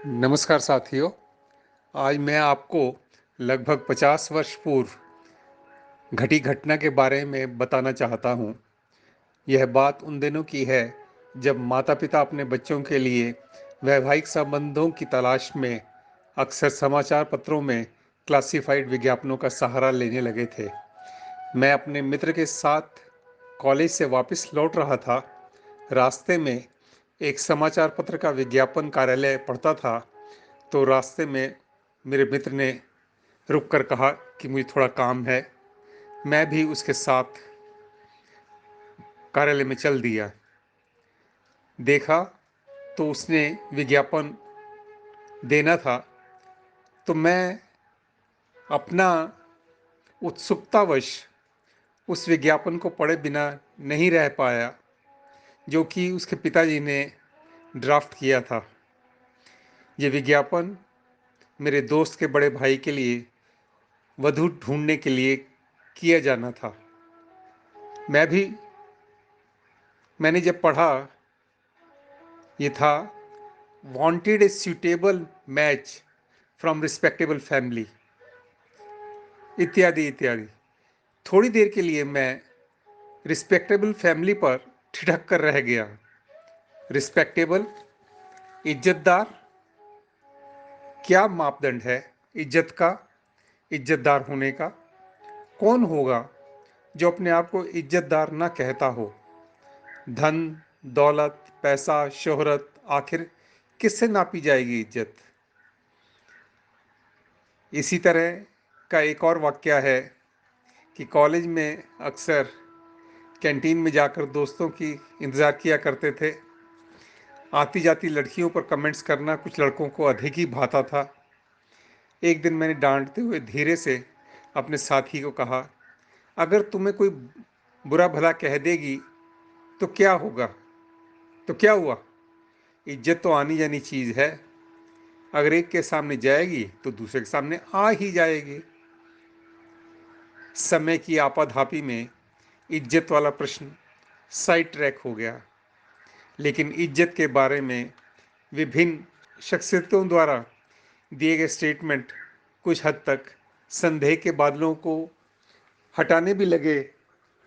नमस्कार साथियों। आज मैं आपको लगभग 50 वर्ष पूर्व घटी घटना के बारे में बताना चाहता हूँ। यह बात उन दिनों की है जब माता-पिता अपने बच्चों के लिए वैवाहिक संबंधों की तलाश में अक्सर समाचार पत्रों में क्लासिफाइड विज्ञापनों का सहारा लेने लगे थे। मैं अपने मित्र के साथ कॉलेज से वापस लौट रहा था। रास्ते में एक समाचार पत्र का विज्ञापन कार्यालय पड़ता था, तो रास्ते में मेरे मित्र ने रुक कर कहा कि मुझे थोड़ा काम है। मैं भी उसके साथ कार्यालय में चल दिया। देखा तो उसने विज्ञापन देना था, तो मैं अपना उत्सुकतावश उस विज्ञापन को पढ़े बिना नहीं रह पाया, जो कि उसके पिताजी ने ड्राफ्ट किया था। ये विज्ञापन मेरे दोस्त के बड़े भाई के लिए वधू ढूंढने के लिए किया जाना था। मैंने जब पढ़ा, ये था wanted A suitable match from respectable family, इत्यादि इत्यादि। थोड़ी देर के लिए मैं रिस्पेक्टेबल फैमिली पर ठिठक कर रह गया। रिस्पेक्टेबल, इज्जतदार, क्या मापदंड है इज्जत का, इज्जतदार होने का? कौन होगा जो अपने आप को इज्जतदार ना कहता हो? धन, दौलत, पैसा, शोहरत, आखिर किससे नापी जाएगी इज्जत? इसी तरह का एक और वाकया है कि कॉलेज में अक्सर कैंटीन में जाकर दोस्तों की इंतज़ार किया करते थे। आती जाती लड़कियों पर कमेंट्स करना कुछ लड़कों को अधिक ही भाता था। एक दिन मैंने डांटते हुए धीरे से अपने साथी को कहा, अगर तुम्हें कोई बुरा भला कह देगी तो क्या होगा? तो क्या हुआ? इज्जत तो आनी जानी चीज़ है। अगर एक के सामने जाएगी तो दूसरे के सामने आ ही जाएगी। समय की आपाधापी में इज्जत वाला प्रश्न साइड ट्रैक हो गया, लेकिन इज्जत के बारे में विभिन्न शख्सियतों द्वारा दिए गए स्टेटमेंट कुछ हद तक संदेह के बादलों को हटाने भी लगे,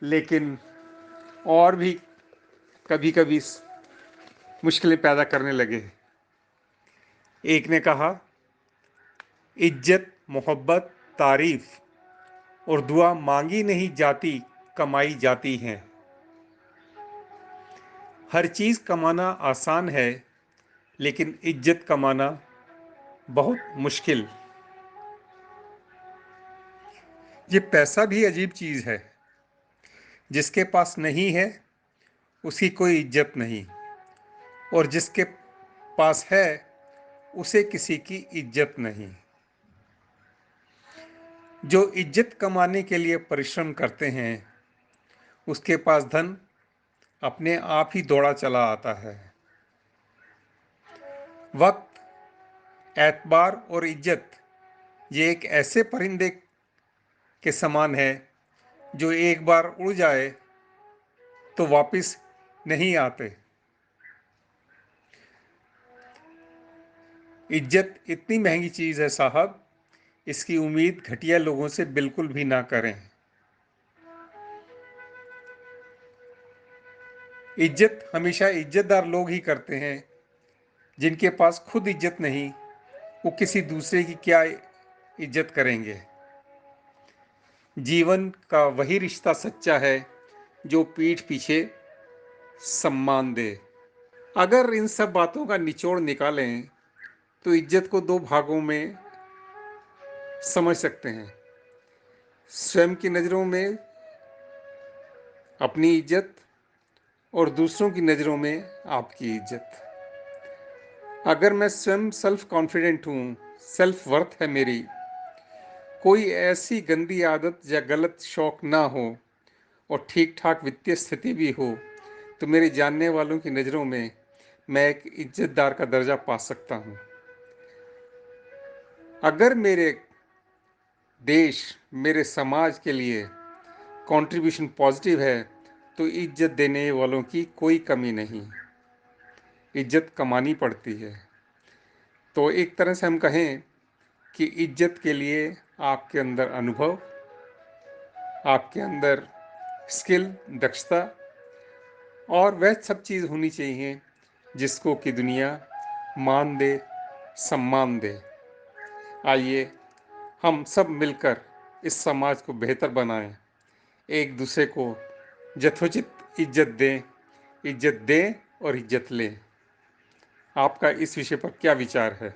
लेकिन और भी कभी-कभी मुश्किलें पैदा करने लगे। एक ने कहा, इज्जत, मोहब्बत, तारीफ और दुआ मांगी नहीं जाती, कमाई जाती हैं। हर चीज़ कमाना आसान है, लेकिन इज्जत कमाना बहुत मुश्किल। ये पैसा भी अजीब चीज़ है। जिसके पास नहीं है उसकी कोई इज्जत नहीं, और जिसके पास है उसे किसी की इज्जत नहीं। जो इज्जत कमाने के लिए परिश्रम करते हैं उसके पास धन अपने आप ही दौड़ा चला आता है। वक्त, एतबार और इज्जत ये एक ऐसे परिंदे के समान है जो एक बार उड़ जाए तो वापस नहीं आते। इज्जत इतनी महंगी चीज़ है साहब, इसकी उम्मीद घटिया लोगों से बिल्कुल भी ना करें। इज्जत हमेशा इज्जतदार लोग ही करते हैं। जिनके पास खुद इज्जत नहीं, वो किसी दूसरे की क्या इज्जत करेंगे? जीवन का वही रिश्ता सच्चा है जो पीठ पीछे सम्मान दे। अगर इन सब बातों का निचोड़ निकालें तो इज्जत को दो भागों में समझ सकते हैं। स्वयं की नज़रों में अपनी इज्जत और दूसरों की नज़रों में आपकी इज्जत। अगर मैं स्वयं सेल्फ कॉन्फिडेंट हूँ, सेल्फ वर्थ है मेरी, कोई ऐसी गंदी आदत या गलत शौक ना हो और ठीक ठाक वित्तीय स्थिति भी हो, तो मेरे जानने वालों की नज़रों में मैं एक इज्जतदार का दर्जा पा सकता हूँ। अगर मेरे देश, मेरे समाज के लिए कंट्रीब्यूशन पॉजिटिव है तो इज्जत देने वालों की कोई कमी नहीं। इज्जत कमानी पड़ती है। तो एक तरह से हम कहें कि इज्जत के लिए आपके अंदर अनुभव, आपके अंदर स्किल, दक्षता और वह सब चीज़ होनी चाहिए जिसको कि दुनिया मान दे, सम्मान दे। आइए हम सब मिलकर इस समाज को बेहतर बनाएं, एक दूसरे को यथोचित इज्जत दें और इज्जत लें। आपका इस विषय पर क्या विचार है?